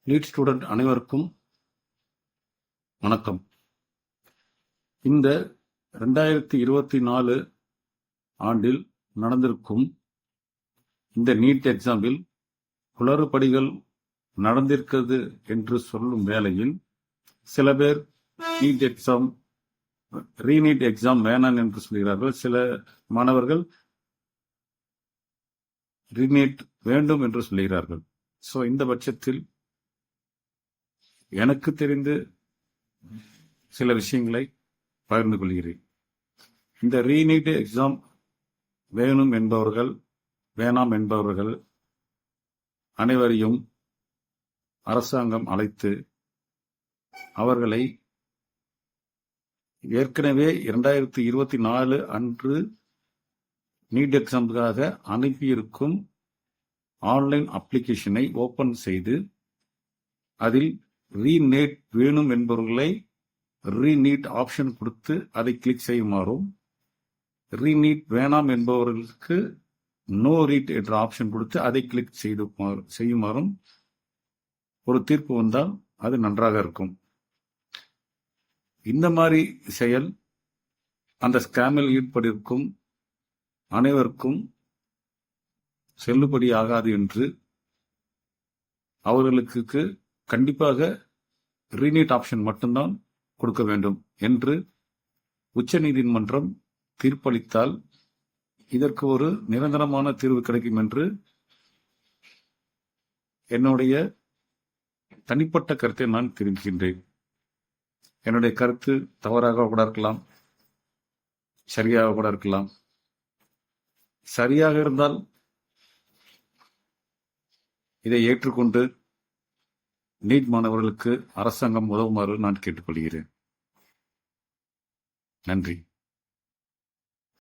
NEET student அனைவருக்கும் வணக்கம். இந்த 2024 ஆண்டில் நடந்திருக்கும் இந்த நீட் எக்ஸாமில் குளறுபடிகள் நடந்திருக்கிறது என்று சொல்லும் வேளையில் சில பேர் நீட் எக்ஸாம் ரீநீட் எக்ஸாம் வேணாம் என்று சொல்கிறார்கள். சில மாணவர்கள் ரீநீட் வேண்டும் என்று சொல்கிறார்கள். ஸோ இந்த பட்சத்தில் எனக்கு தெரிந்து சில விஷயங்களை பகிர்ந்து கொள்கிறேன். இந்த ரீநீட் எக்ஸாம் வேணும் என்பவர்கள் வேணாம் என்பவர்கள் அனைவரையும் அரசாங்கம் அழைத்து அவர்களை ஏற்கனவே 2024 அன்று நீட் எக்ஸாமுக்காக அனுப்பியிருக்கும் ஆன்லைன் அப்ளிகேஷனை ஓபன் செய்து அதில் ரீநீட் வேணும் என்பவர்களை ரீநீட் ஆப்ஷன் கொடுத்து அதை கிளிக் செய்யுமாறும், ரீநீட் வேணாம் என்பவர்களுக்கு நோ ரீட் என்ற ஆப்ஷன் கொடுத்து அதை கிளிக் செய்யுமாறும் ஒரு தீர்ப்பு வந்தால் அது நன்றாக இருக்கும். இந்த மாதிரி செயல் அந்த ஸ்கேமில் ஈடுபட்டிருக்கும் அனைவருக்கும் செல்லுபடி ஆகாது என்று அவர்களுக்கு கண்டிப்பாக ரீநீட் ஆப்ஷன் மட்டும்தான் கொடுக்க வேண்டும் என்று உச்சநீதிமன்றம் தீர்ப்பளித்தால் இதற்கு ஒரு நிரந்தரமான தீர்வு கிடைக்கும் என்று என்னுடைய தனிப்பட்ட கருத்தை நான் தெரிவிக்கின்றேன். என்னுடைய கருத்து தவறாக கூட இருக்கலாம், சரியாக கூட இருக்கலாம். சரியாக இருந்தால் இதை ஏற்றுக்கொண்டு நீட் மாணவர்களுக்கு அரசாங்கம் உதவுமாறு நான் கேட்டுக்கொள்கிறேன். நன்றி.